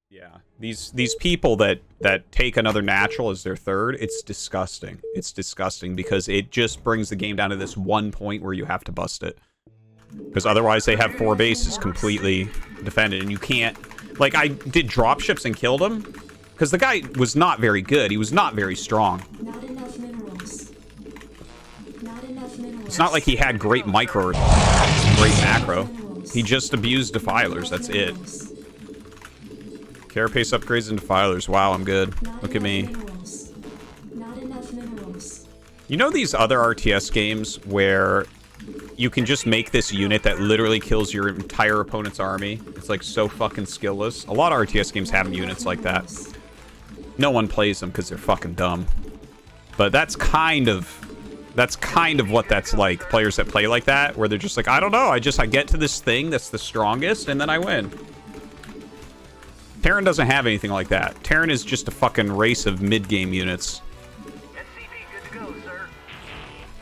Yeah, these people that take another natural as their third, it's disgusting. It's disgusting because it just brings the game down to this one point where you have to bust it. Because otherwise they have 4 bases completely defended, and you can't... Like, I did dropships and killed him, because the guy was not very good. He was not very strong. Not enough minerals. Not enough minerals. It's not like he had great micro or great macro. He just abused defilers, that's it. Carapace upgrades and defilers. Wow, I'm good. Look at me. Not enough minerals. You know these other RTS games where you can just make this unit that literally kills your entire opponent's army? It's like so fucking skillless. A lot of RTS games have units like that. No one plays them because they're fucking dumb. But that's kind of what that's like. Players that play like that, where they're just like, I don't know, I get to this thing that's the strongest, and then I win. Terran doesn't have anything like that. Terran is just a fucking race of mid-game units. SCV good to go, sir.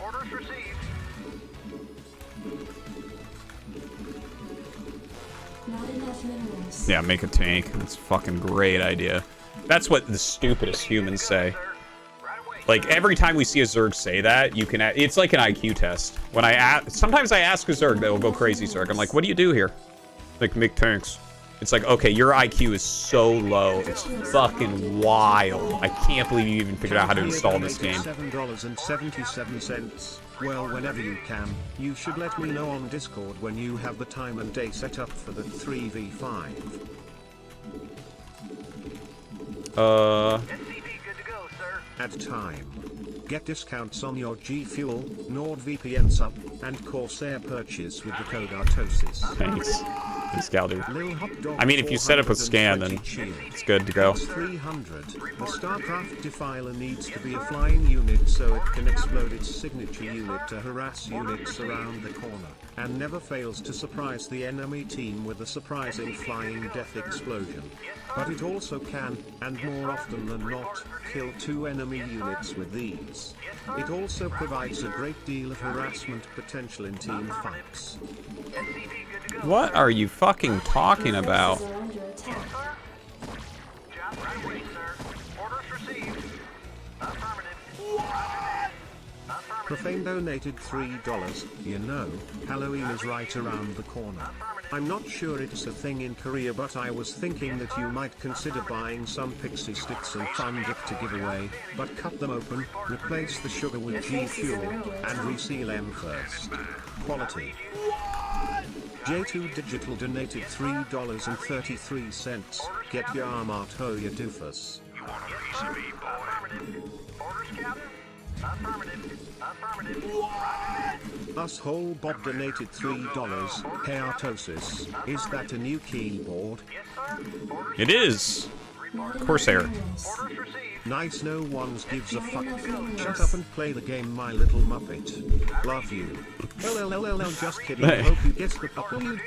Orders received. Not enough minerals. Yeah, make a tank. That's a fucking great idea. That's what the stupidest humans say. Like, every time we see a Zerg say that, you can... It's like an IQ test. When sometimes I ask a Zerg, they'll go crazy Zerg. I'm like, what do you do here? Like, make tanks. It's like, okay, your IQ is so low. It's fucking wild. I can't believe you even figured out how to install this game. $7.77. Well, whenever you can, you should let me know on Discord when you have the time and day set up for the 3v5. SCV good to go, sir. Add time. Get discounts on your G Fuel, NordVPN sub, and Corsair purchase with the code Artosis. Thanks. Thanks, Galder. Lil Hot Dog I mean, if you set up a scan, then 420 it's good to go. 300. The StarCraft Defiler needs to be a flying unit so it can explode its signature unit to harass units around the corner, and never fails to surprise the enemy team with a surprising flying death explosion. But it also can, and more often than not, kill 2 enemy units with these. It also provides a great deal of harassment potential in team fights. What are you fucking talking about? Are under attack. Job right away, sir. Orders received. Affirmative. Profane donated $3. You know, Halloween is right around the corner. I'm not sure it's a thing in Korea, but I was thinking that you might consider buying some pixie sticks and fun gift to give away, but cut them open, replace the sugar with G Fuel, and reseal them first. Quality. J2 Digital donated $3.33. Get Yamato, you doofus. You want a piece of me, boy? Orders, Captain. Affirmative. Affirmative. Us Whole Bob donated $3. Hey Artosis, is that a new keyboard? Yes, sir. Orders. It is. Not enough Corsair. minerals. Orders received. Nice, no one gives a fuck. Enough minerals. Shut up and play the game, my little muppet. Love you. LLLL, just kidding. I hope you get the upload.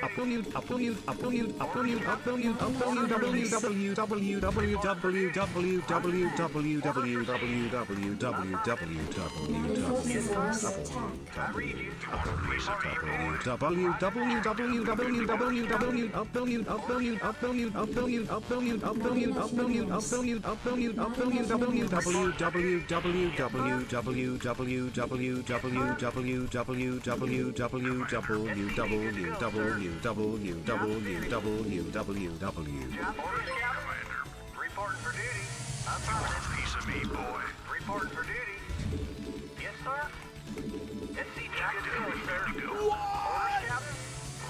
Forces are under Reporting for duty. Affirmative. Piece of me, boy. Reporting for duty. Yes, sir. SCV good to go, sir. Orders, Captain.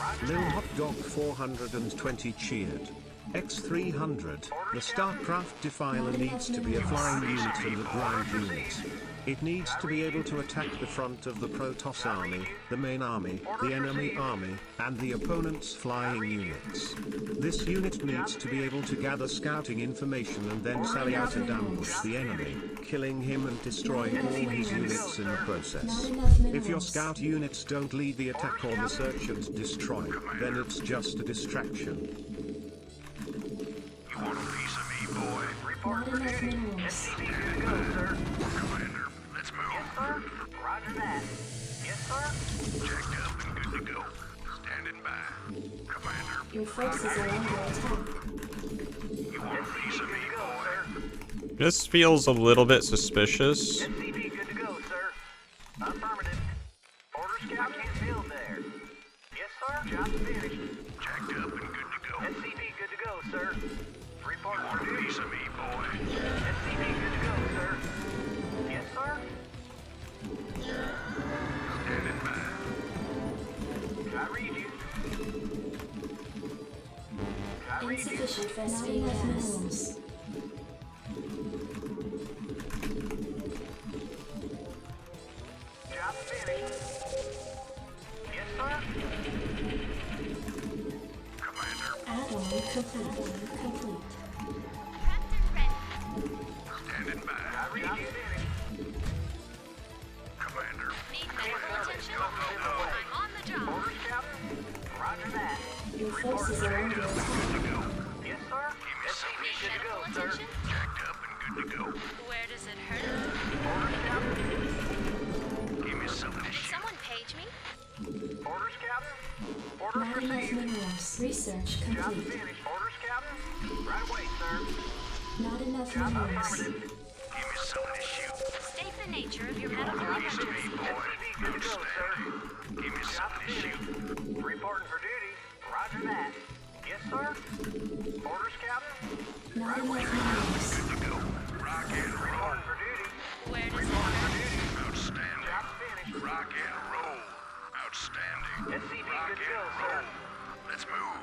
Roger. Lil Hot Dog 420 cheered. X300, the StarCraft Defiler needs to be a flying unit and a ground unit. It needs to be able to attack the front of the Protoss army, the main army, the enemy army, and the opponent's flying units. This unit needs to be able to gather scouting information and then sally out and ambush the enemy, killing him and destroying all his units in the process. If your scout units don't lead the attack or the search and destroy, then it's just a distraction. You want a piece of me, boy? Not enough minerals. Good to go, sir. Commander, let's move. Yes, sir. Roger that. Yes, sir. Checked up and good to go. Standing by. Commander. Your forces are under attack. You This feels a little bit suspicious. SCV good to go, sir. Affirmative. Orders, Captain. I can't build there. Yes, sir. Job finished. Jacked up and good to go. SCV good to go, sir. Report Want for a duty. piece of me, boy? SCV good to go, sir. Yes, sir. Standing by. I read you. I read you. Insufficient for not enough minerals. Job finished. Yes, sir. Commander, Add-on complete. standing by. I read you. Finished. Commander, Need medical attention? Go, go, go. I'm on the job. Orders, Captain. Roger that. Your forces are under attack. Yes, sir. SCV Need good to go, medical sir. attention? jacked up and good to go. Where does it hurt? Orders, Captain. Give me something to Did shoot. someone page me? Orders, Captain. Orders Not enough received. minerals. Research Job complete. finished. Orders, Captain. Right away, sir. Not enough Job minerals. affirmative. Give me something to shoot. State the nature of your medical Piece of me, emergency. boy. SCV good to go, sir. Give me Job something to shoot. finished. Reporting for duty. Roger that. Yes, sir. Orders, Captain. Not Right away, enough sir. minerals. Good to go. Rock and roll. Reporting for duty. Where does it Reporting for hurt? duty. Outstanding. Job finished. Rock and roll. Outstanding. SCV Rock good to and go, sir. roll. Let's move.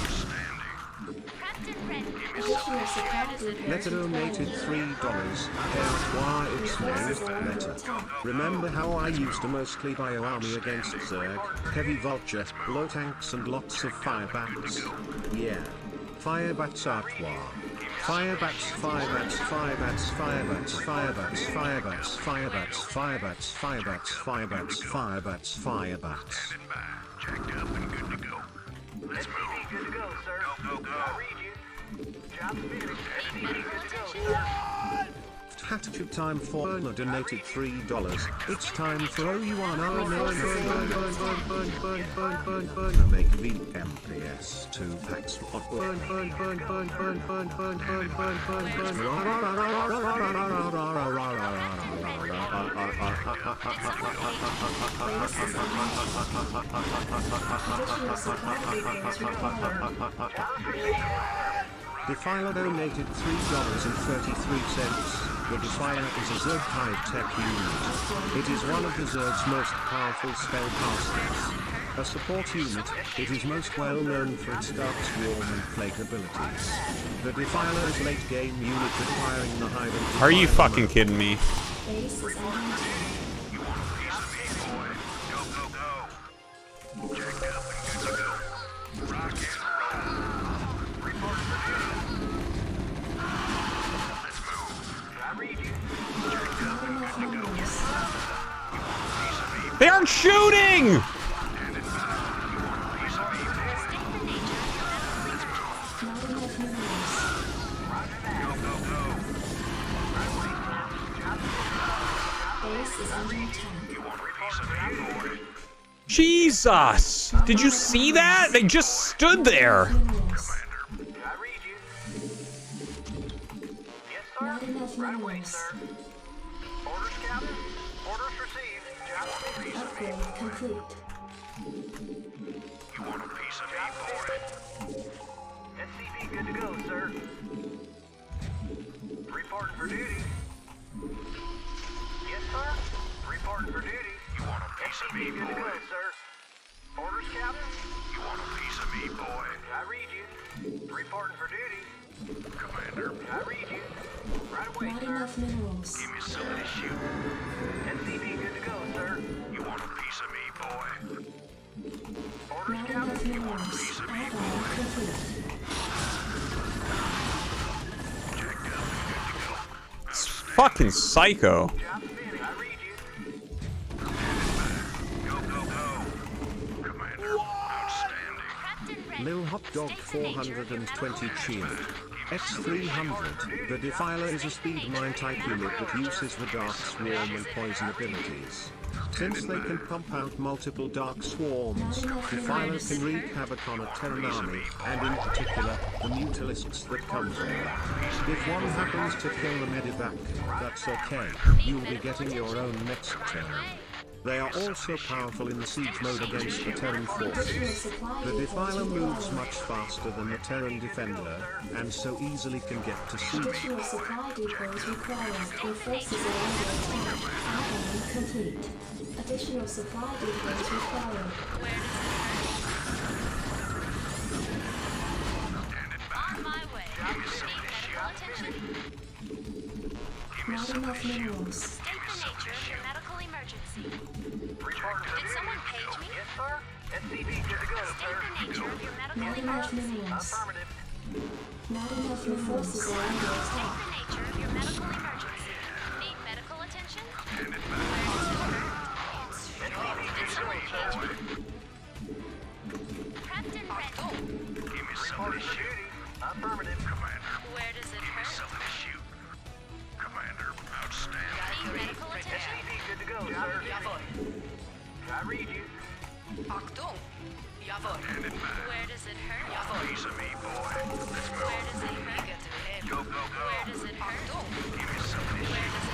Outstanding. Prepped and ready. Additional supply depot Letter donated $3. Why it's named Letter. Remember how I used to mostly bio army against Zerg, heavy vulture, low tanks and lots of firebats? Yeah. Firebats Artois. Firebats, firebats, firebats, firebats, firebats, firebats, firebats, firebats, firebats, firebats, firebats, firebats. Standing by. Jacked up and good to go. Let's SCV move. good to go, sir. Go, go, go. I read you. Job finished. SCV Medical good to go, attention? sir. Hatchet time for Owner donated $3. It's time for OU1 make VMPS 2 packs. Additional supply depots required. Defiler donated $3.33. The Defiler is a Zerg high-tech unit. It is one of the Zerg's most powerful spellcasters. A support unit, it is most well known for its dark swarm and flake abilities. The Defiler is a late-game unit requiring the hide and Are you Defiler fucking mode. kidding me? Base is under attack. You want a piece of me, boy? Go, go, go. Jacked up and good to go. Rock and roll. Reporting for duty. Let's move. I read you. Jacked up and good to go. Minerals. Piece of me, They aren't shooting! standing by. You want a piece of me, boy? State the nature of your medical emergency. Not enough minerals. Go, go, go. Base is under attack. You want a piece of me, boy? Jesus! Did you see that? They just stood there. Minerals. I read you. Yes, sir. Not enough Right away, minerals. sir. Orders, Captain. Orders received. Job finished. Upgrade complete. You want a piece of me, Job boy? finished. SCV good to go, sir. Reporting for duty. Yes, sir. Reporting for duty. You want a piece of me, SCV good to boy? go, sir. Orders, Captain. You want a piece of me, boy? I read you. Reporting for duty. Commander, I read you. Right away, Not sir. enough minerals. give me something to shoot. SCV good to go, sir. You want a piece of me, boy? Orders, Not Captain. enough minerals. Add-on complete. Jacked up and good to go. It's fucking psycho. Job finished. I read you. Go, go, go. Commander, outstanding. Prepped and ready. Lil Hot Dog State the nature of your medical 420 cheered. Give me X300. The Defiler is a speed mine type unit that uses the Dark Swarm and Poison abilities. Since they can pump out multiple Dark Swarms, Defilers can wreak havoc on a Terran army, and in particular, the Mutalisks that come from them. If one happens to kill the Medivac, that's okay, you'll be getting your own next turn. They are also powerful in the siege mode against the Terran forces. The Defiler moves much faster than the Terran Defender, and so easily can get to siege. Additional supply depots required. Your forces are under attack. Outline complete. Additional supply depots required. On my way. Need medical attention? Not enough minerals. State the nature of your medical emergency. Report for Did duty. someone page me? Yes, sir. SCV, good to go, State sir. the nature of your medical Not enough emergency. minerals. Affirmative. Not enough. Your forces are under State attack. the nature of your medical emergency. Need medical attention? Where does it hurt? Did someone page me? Prepped and ready. Give me something Report to for shoot. duty. Affirmative. Commander, Where does it hurt? something to shoot. Commander, outstanding. Need medical attention? SCV, good to go, sir. I read you. Achtung! Jawohl. Standing by. Where does it hurt? Piece of me, boy. Let's Where move. does it hurt? Get to him. Go, go, Where go. does it hurt? Achtung! Give me something to Where shoot. does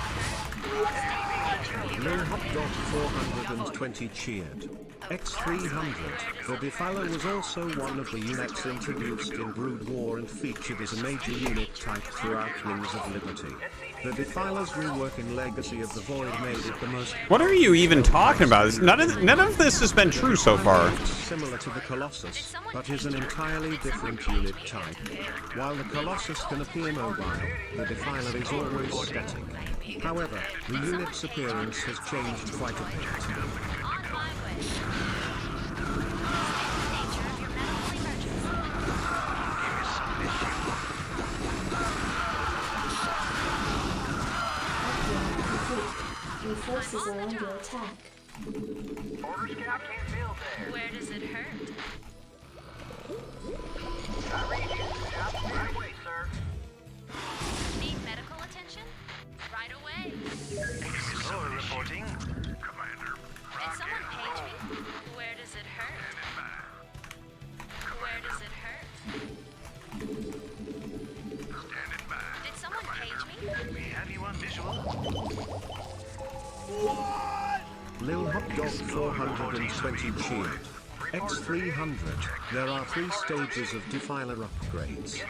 it hurt? Lil Hop Dot 420 cheered. X300. The Defiler was also one of the units introduced in Brood War and featured as a major unit type throughout Wings of Liberty. The Defiler's rework in Legacy of the Void made it the most What are you even talking about? None of this has been true so far. similar to the Colossus, but is an entirely different unit type. While the Colossus can appear mobile, the Defiler is always static. However, the unit's appearance has changed quite a bit. On my way. State the nature of your medical emergency. Your forces are under attack. Order scout can't build there. Where does it hurt? I read you. Job's right away, sir. Need medical attention? Right away. Solar reporting. Commander, Did someone page me? Where does it hurt? Where does it hurt? standing by. Did someone page me? We have you on visual. Lil Hot Dog 420 cheered. X300. There are 3 stages of Defiler upgrades.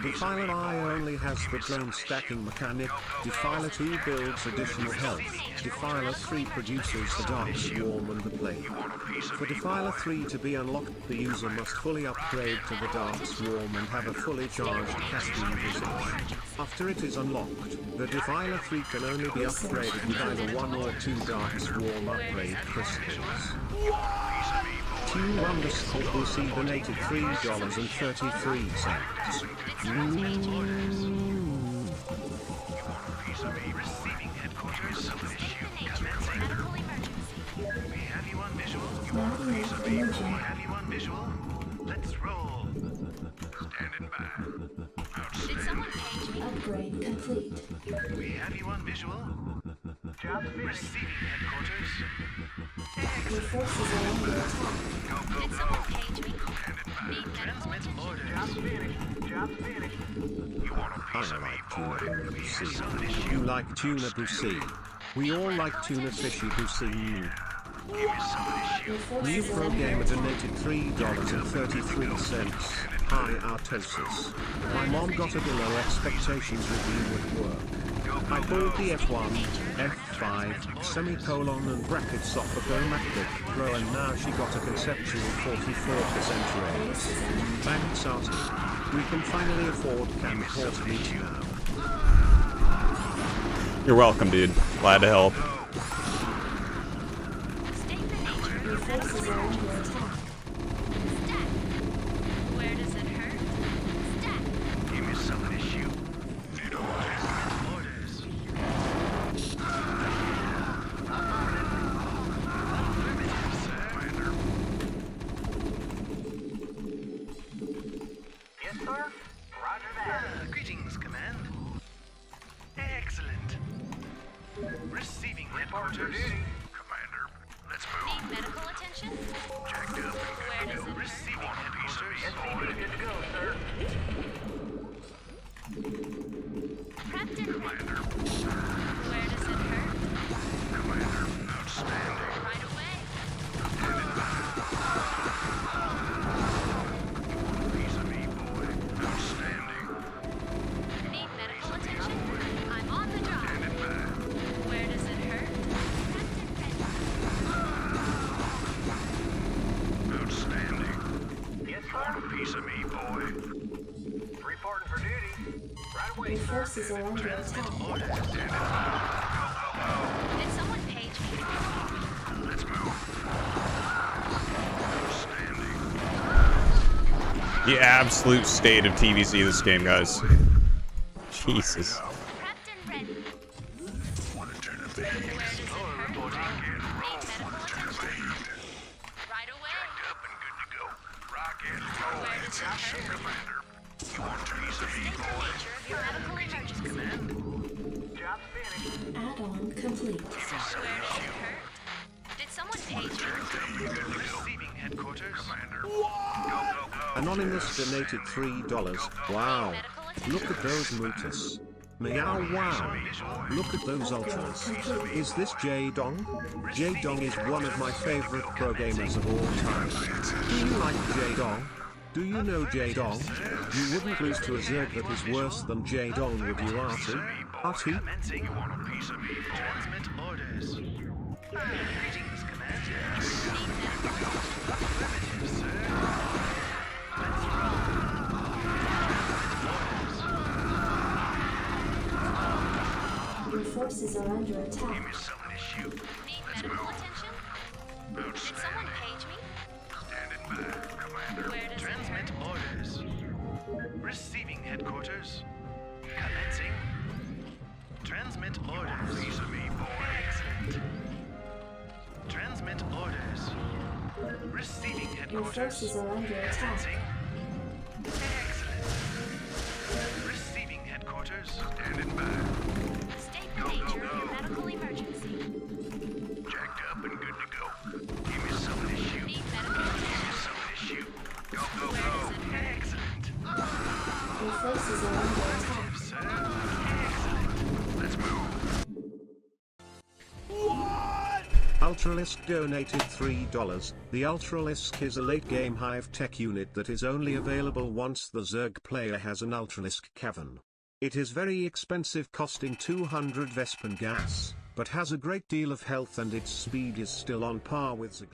Defiler I only has the drone stacking mechanic. Defiler 2 builds additional health. Defiler 3 produces the Dark Swarm and the Plague. For Defiler 3 to be unlocked, the user must fully upgrade to the Dark Swarm and have a fully charged casting visage. After it is unlocked, the Defiler 3 can only be upgraded with either 1 or 2 Dark Swarm upgrade crystals. Q_BC donated $3.33. Receiving headquarters. Something to shoot. Medical emergency. We have you on visual. Not enough We energy. have you on visual. Let's roll. Standing by. Did someone page me? Upgrade complete. We have you on visual. Job's finished. Receiving headquarters. Your forces are under attack. Did someone page me? Need medical attention? Job's finished. Job's finished. You want a piece of me, boy? We have something to shoot. You like tuna Bussy. We all like tuna fishy Bussy. Give me something to shoot. Your New forces are pro under gamer attack. donated $3.33. Hi Artosis. My mom got a below expectations review at work. I bought the F1, F5, semicolon and brackets off of her Macbook Pro and now she got a conceptual 44% raise. Thanks Artie. We can finally afford camcorder media. You're welcome, dude. Glad to help. State the nature of Your your medical forces are under attack. Stat. Where does it hurt? Stat. Give me something to shoot. Need orders. Yes, sir. Roger that. Receiving Report for headquarters. duty. Commander, let's Need move. medical attention? Jacked up Where and does good to it go. Receiving headquarters. SCV good to go, sir. Prepped and ready. Commander, Where does it hurt? Commander, outstanding. Right away. Piece of me, boy. Outstanding. Need medical attention? I'm on the job. Standing by. Where does it hurt? Prepped and ready. Outstanding. Yes, Want sir. a piece of me, boy? Reporting for duty. Right away, Your sir. forces are under attack. Did someone page me? Let's move. Outstanding. The absolute state of TVC this game, guys. Jesus. Prepped and ready. Want to turn a page? Where does it hurt? Rock and Need roll. medical attention? Right away. Jacked up and good to go. Rock and roll. Where does it hurt? Commander, you want a piece of me, State the boy? nature of your medical emergency. Job's finished. Add-on complete. Where does it hurt? Did someone page me? Receiving headquarters. Commander. Go, go, go. Anonymous donated $3. Wow. Look at those mutas. Meow wow. Look at those ultras. Is this J-Dong? J-Dong is one of my favorite pro gamers of all time. Do you like J-Dong? Do you know J-Dong? You wouldn't lose to a zerg that is worse than J-Dong, would you, Artie? Artie? Commencing. You want a piece of me, boy? Transmit orders. Greetings, Commander. Affirmative, sir. Let's roll. Your forces are under Give attack. me something to shoot. Need medical attention? Did someone page me? Standing by, Commander. Where does it Transmit hurt? orders. Receiving headquarters. Commencing. Transmit orders. Piece of me, boy. Excellent. Transmit orders. Receiving Your headquarters. forces are under attack. Commencing. Excellent. Receiving headquarters. Standing by. State the nature of your medical emergency. Jacked up and good to go. Give me something to shoot. Need medical attention? Something to shoot. Go, go, Where go. does it hurt? Excellent. Your forces are under attack. Sir. Excellent. Let's move. Ultralisk donated $3. The Ultralisk is a late-game hive-tech unit that is only available once the Zerg player has an Ultralisk cavern. It is very expensive, costing 200 Vespan gas, but has a great deal of health and its speed is still on par with Zerg.